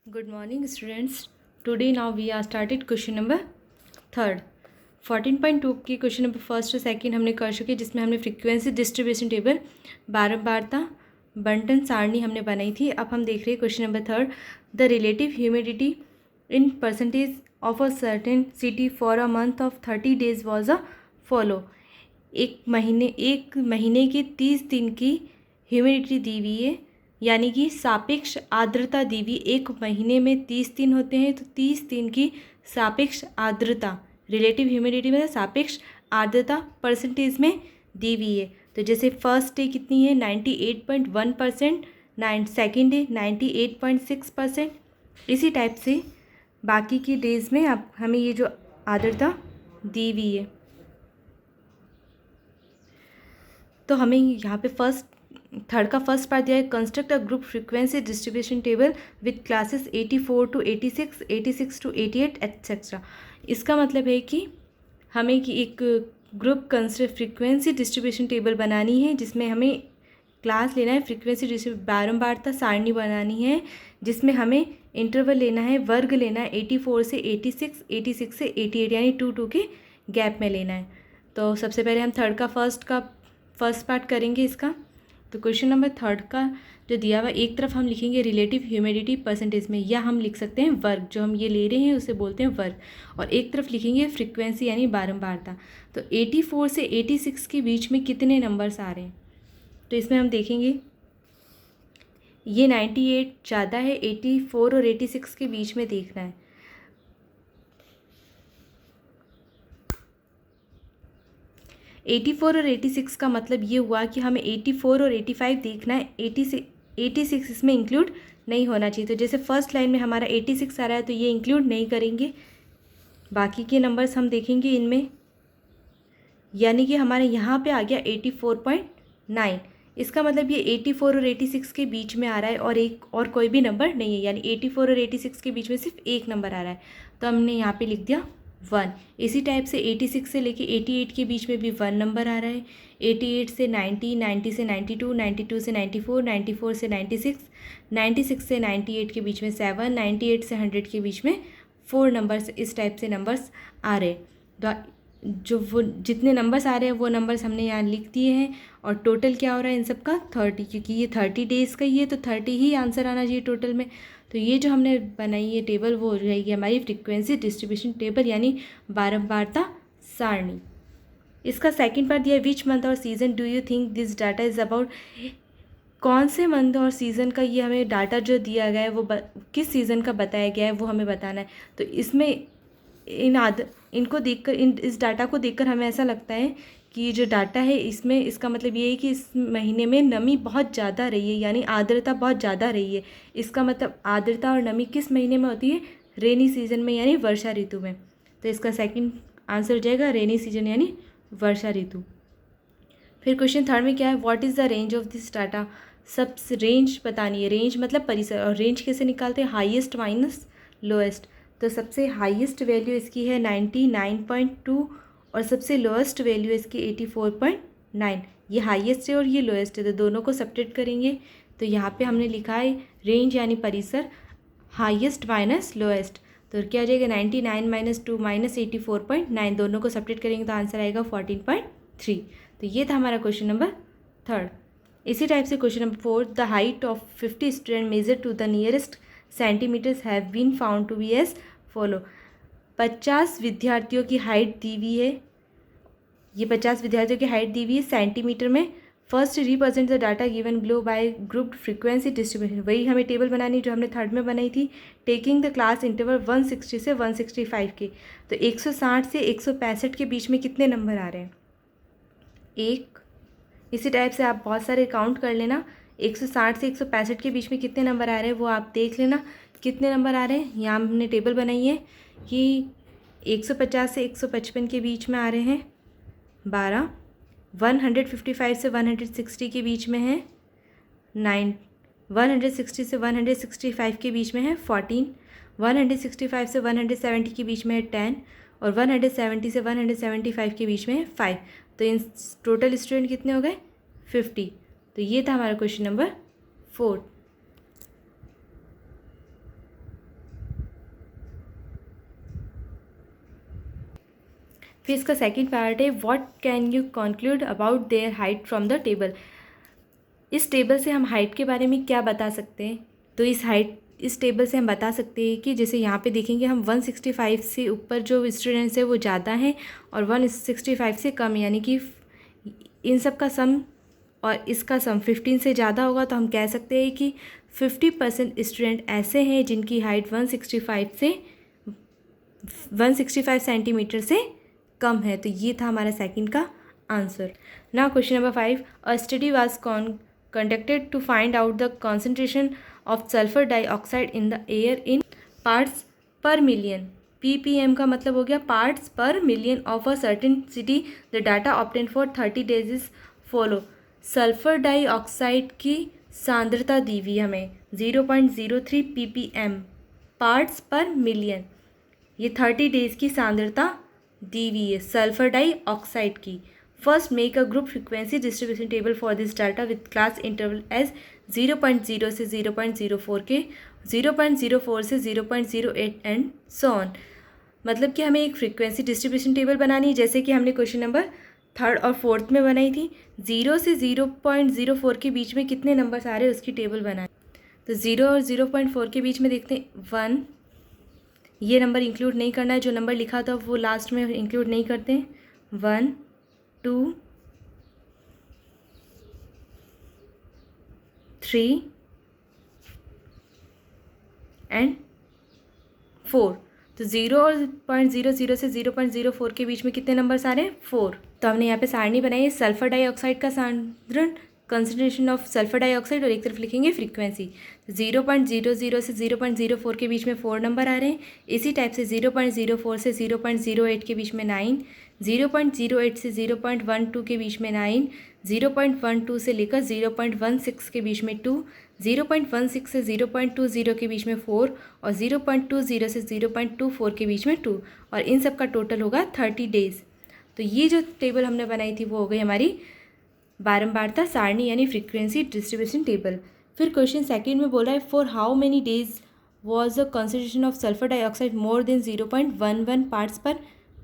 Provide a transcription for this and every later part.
Good morning, students. Today now we are started question number third 14.2 की question number first और second हमने कर चुके, जिसमें हमने फ्रीक्वेंसी डिस्ट्रीब्यूशन टेबल बारंबारता बंटन सारणी हमने बनाई थी। अब हम देख रहे हैं question number third. The relative humidity in percentage of a certain city for a month of 30 days was a follow. एक महीने के 30 दिन की ह्यूमिडिटी दी हुई है, यानी कि सापेक्ष आर्द्रता दी हुई। एक महीने में 30 दिन होते हैं, तो 30 दिन की सापेक्ष आर्द्रता, रिलेटिव ह्यूमिडिटी में सापेक्ष आर्द्रता परसेंटेज में दी हुई है। तो जैसे फर्स्ट डे कितनी है 98.1%, सेकेंड डे 98.6%। इसी टाइप से बाकी की डेज में अब हमें ये जो आर्द्रता दी हुई है, तो हमें यहाँ पे थर्ड का फर्स्ट पार्ट दिया है, construct a group frequency distribution table with classes 84 to 86, 86 to 88 etcetera. इसका मतलब है कि हमें कि एक ग्रुप फ्रीक्वेंसी डिस्ट्रीब्यूशन टेबल बनानी है, जिसमें हमें क्लास लेना है, फ्रीक्वेंसी बारंबारता सारणी बनानी है, जिसमें हमें इंटरवल लेना है, वर्ग लेना है 84 से 86, 86 से 88, यानी 2 के गैप में लेना है। तो सबसे पहले हम थर्ड का फर्स्ट पार्ट करेंगे इसका। तो क्वेश्चन नंबर थर्ड का जो दिया हुआ, एक तरफ हम लिखेंगे रिलेटिव ह्यूमिडिटी परसेंटेज में, या हम लिख सकते हैं वर्ग, जो हम ये ले रहे हैं उसे बोलते हैं वर्ग, और एक तरफ लिखेंगे फ्रीक्वेंसी यानी बारंबारता। तो 84 से 86 के बीच में कितने नंबर्स आ रहे हैं, तो इसमें हम देखेंगे ये 98 ज़्यादा है, 84 और 86 के बीच में देखना है। एटी फोर और 86 का मतलब ये हुआ कि हमें 84 और 85 देखना है, 86 इसमें इंक्लूड नहीं होना चाहिए। तो जैसे फर्स्ट लाइन में हमारा 86 आ रहा है, तो ये इंक्लूड नहीं करेंगे। बाकी के नंबर्स हम देखेंगे इनमें, यानी कि हमारे यहाँ पे आ गया 84.9। इसका मतलब ये 84 और 86 के बीच में आ रहा है, और कोई भी नंबर नहीं है, यानी 84 और 86 के बीच में सिर्फ एक नंबर आ रहा है, तो हमने यहाँ पे लिख दिया 1। इसी टाइप से 86 से लेके 88 के बीच में भी 1 नंबर आ रहा है, 88 से 90, 90 से 92, 92 से 94, 94 से 96, 96 से 98 के बीच में 7, 98 से 100 के बीच में 4 नंबर्स। इस टाइप से नंबर्स आ रहे हैं। जो वो जितने नंबर्स आ रहे हैं वो नंबर्स हमने यहाँ लिख दिए हैं, और टोटल क्या हो रहा है इन सब का 30, क्योंकि ये 30 डेज़ का ही है, तो 30 ही आंसर आना चाहिए टोटल में। तो ये जो हमने बनाई है टेबल, वो रहेगी हमारी फ्रीक्वेंसी डिस्ट्रीब्यूशन टेबल, यानी बारंबारता सारणी। इसका सेकंड पार्ट दिया है, विच मंथ और season do you think this data is about. कौन से मंथ और सीज़न का ये हमें डाटा जो दिया गया है वो किस सीज़न का बताया गया है वो हमें बताना है। तो इसमें इनको देखकर इस डाटा को देखकर हमें ऐसा लगता है कि ये जो डाटा है इसमें इसका मतलब ये है कि इस महीने में नमी बहुत ज़्यादा रही है, यानी आर्द्रता बहुत ज़्यादा रही है। इसका मतलब आर्द्रता और नमी किस महीने में होती है, रेनी सीजन में, यानी वर्षा ऋतु में। तो इसका सेकंड आंसर हो जाएगा रेनी सीजन यानी वर्षा ऋतु। फिर क्वेश्चन थर्ड में क्या है, what is the range of this data. सब रेंज बतानी है, रेंज मतलब परिसर, और रेंज कैसे निकालते हैं, हाईएस्ट माइनस लोएस्ट। तो सबसे हाईएस्ट वैल्यू इसकी है 99.2, और सबसे लोएस्ट वैल्यू इसकी 84.9। ये हाईएस्ट है और ये लोएस्ट है, तो दोनों को सब्ट्रैक्ट करेंगे। तो यहाँ पे हमने लिखा है रेंज यानी परिसर, हाईएस्ट माइनस लोएस्ट। तो क्या आ जाएगा 99 माइनस 2 माइनस 84.9, दोनों को सब्ट्रैक्ट करेंगे तो आंसर आएगा 14.3। तो ये था हमारा क्वेश्चन नंबर थर्ड। इसी टाइप से question number fourth, the height of 50 student measure to the nearest centimetres have been found to be as follow. 50 विद्यार्थियों की हाइट दी हुई है, ये 50 विद्यार्थियों की हाइट दी हुई है सेंटीमीटर में। First represent the data given below bye group frequency distribution. वही हमें टेबल बनानी जो हमने थर्ड में बनाई थी, टेकिंग द क्लास इंटरवल 160 से 165 के। तो 160 से 165 के बीच में कितने नंबर आ रहे हैं, एक। इसी टाइप से आप बहुत सारे काउंट कर लेना, 160 से 165 के बीच में कितने नंबर आ रहे हैं वो आप देख लेना कितने नंबर आ रहे हैं। यहाँ हमने टेबल बनाई है कि 150 से 155 के बीच में आ रहे हैं 12, 155 से 160 के बीच में है 9, 160 से 165 के बीच में है 14, 165 से 170 के बीच में है 10, और 170 से 175 के बीच में है 5। तो इन टोटल स्टूडेंट कितने हो गए 50। तो ये था हमारा क्वेश्चन नंबर 4। फिर इसका सेकंड पार्ट है what can you conclude about their height from the table. इस टेबल से हम हाइट के बारे में क्या बता सकते हैं। तो इस टेबल से हम बता सकते हैं कि जैसे यहाँ पे देखेंगे हम 165 से ऊपर जो स्टूडेंट्स है वो ज़्यादा हैं और 165 से कम, यानी कि इन सब का सम और इसका सम 15 से ज़्यादा होगा। तो हम कह सकते हैं कि 50% स्टूडेंट ऐसे हैं जिनकी हाइट 165 सेंटीमीटर से कम है। तो ये था हमारा सेकंड का answer. Now question number 5, a study was conducted to find out the concentration of sulfur dioxide in the air in parts per million। ppm का मतलब हो गया parts per million of a certain city। the data obtained for 30 days is follow। Sulphur dioxide की सांद्रता दी हुई हमें 0.03 ppm parts पर मिलियन। ये 30 डेज़ की सांद्रता दी हुई है सल्फर डाइऑक्साइड की। First make a group frequency distribution table for this data with class interval as 0.0 से 0.04 के 0.04 से 0.08 एंड सो ऑन। मतलब कि हमें एक फ्रीक्वेंसी डिस्ट्रीब्यूशन टेबल बनानी है, जैसे कि हमने क्वेश्चन नंबर 3rd और 4th में बनाई थी। 0 से 0.04 के बीच में कितने नंबर्स आ रहे हैं उसकी टेबल बनाए। तो 0 और 0.4 के बीच में देखते हैं 1, ये नंबर इंक्लूड नहीं करना है, जो नंबर लिखा था वो लास्ट में इंक्लूड नहीं करते हैं। 1, 2, 3 एंड 4। तो 0 और 0.00 से 0.04 के बीच में कितने नंबर्स आ रहे हैं 4। तो हमने यहाँ पे सारणी बनाई है सल्फर डाइऑक्साइड का सांद्रण कंसंट्रेशन ऑफ सल्फर डाइऑक्साइड और एक तरफ लिखेंगे फ्रीक्वेंसी। 0.00 से 0.04 के बीच में 4 नंबर आ रहे हैं। इसी टाइप से 0.04 से 0.08 के बीच में 9, 0.08 से 0.12 के बीच में 9, 0.12 से लेकर 0.16 के बीच में 2, 0.16 से 0.20 के बीच में 4 और 0.20 से 0.24 के बीच में 2 और इन सब का टोटल होगा 30 डेज़। तो ये जो टेबल हमने बनाई थी वो हो गई हमारी बारंबारता सारणी यानी फ्रीक्वेंसी डिस्ट्रीब्यूशन टेबल। फिर क्वेश्चन सेकंड में बोला है for how many days was the concentration of sulphur dioxide more than 0.11 parts पर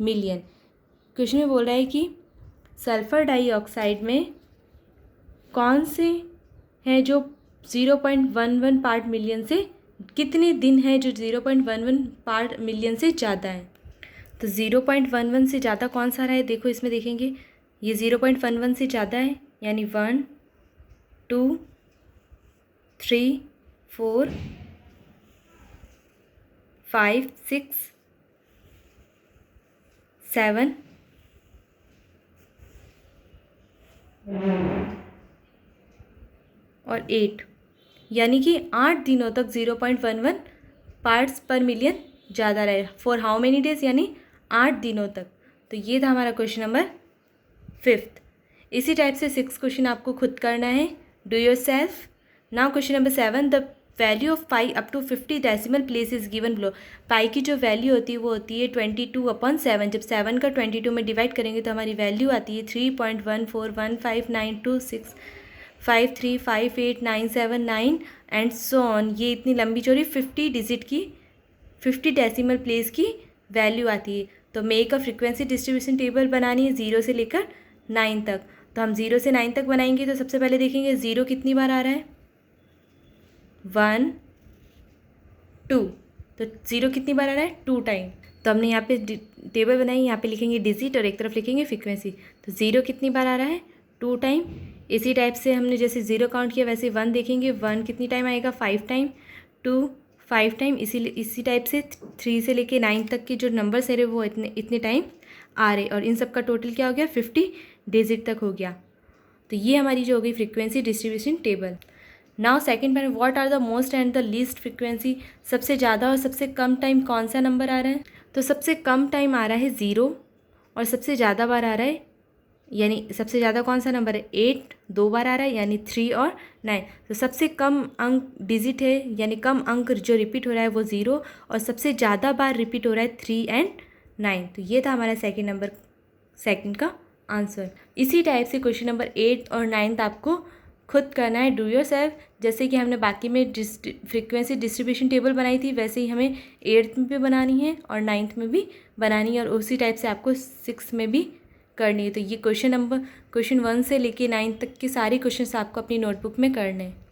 मिलियन। क्वेश्चन में बोल रहा है कि सल्फर डाइऑक्साइड में कौन से हैं जो 0.11 पार्ट मिलियन से कितने दिन हैं जो 0.11 पार्ट मिलियन से ज़्यादा है। तो 0.11 से ज़्यादा कौन सा रहा है, देखो इसमें देखेंगे ये 0.11 से ज़्यादा है, यानी 1, 2, 3, 4, 5, 6, 7 और 8, यानी कि 8 दिनों तक 0.11 पार्ट्स पर मिलियन ज़्यादा रहे। फॉर हाउ मेनी डेज, यानी 8 दिनों तक। तो ये था हमारा क्वेश्चन नंबर 5th। इसी टाइप से 6 क्वेश्चन आपको खुद करना है, do yourself. Now question number 7, the value of pi up to 50 decimal place is given below. Pi की जो वैल्यू होती है वो होती है 22/7। जब 7 का 22 में डिवाइड करेंगे तो हमारी वैल्यू आती है 3.1415926535897 एंड सो ऑन। ये इतनी लंबी चौड़ी 50 डिजिट की 50 डेसिमल प्लेस की वैल्यू आती है। तो make a frequency distribution table बनानी है 0 से लेकर 9 तक। तो हम 0 से 9 तक बनाएंगे तो सबसे पहले देखेंगे 0 कितनी बार आ रहा है, 1, 2। तो 0 कितनी बार आ रहा है, 2 टाइम। तो हमने यहाँ पे टेबल बनाई, यहाँ पे लिखेंगे डिजिट और एक तरफ लिखेंगे फ्रीक्वेंसी। तो 0 कितनी बार आ रहा है, 2 टाइम। इसी टाइप से हमने जैसे 0 काउंट किया वैसे 1 देखेंगे, 1 कितनी टाइम आएगा, 5 टाइम। 2 5 टाइम। इसी टाइप से 3 से लेके 9 तक के जो नंबर्स है वो इतने टाइम आ रहे और इन सब का टोटल क्या हो गया, 50 डिजिट तक हो गया। तो ये हमारी जो हो गई frequency distribution table. Now second point, what are the most and the least frequency. सबसे ज़्यादा और सबसे कम टाइम कौन सा नंबर आ रहा है। तो सबसे कम टाइम आ रहा है 0 और सबसे ज़्यादा बार आ रहा है, यानी सबसे ज़्यादा कौन सा नंबर है, 8 2 बार आ रहा है, यानी 3 और 9। तो सबसे कम अंक डिजिट है यानी कम अंक जो रिपीट हो रहा है वो 0 और सबसे ज़्यादा बार रिपीट हो रहा है 3 एंड 9। तो ये था हमारा सेकंड का आंसर। इसी टाइप से क्वेश्चन नंबर 8 और 9 आपको खुद करना है, डू योर सेल्फ। जैसे कि हमने बाकी में फ्रीक्वेंसी डिस्ट्रीब्यूशन टेबल बनाई थी, वैसे ही हमें 8th में भी बनानी है और 9th में भी बनानी है, और उसी टाइप से आपको 6 में भी करनी है। तो ये क्वेश्चन 1 से लेके 9 तक के सारे क्वेश्चंस आपको अपनी नोटबुक में करने हैं।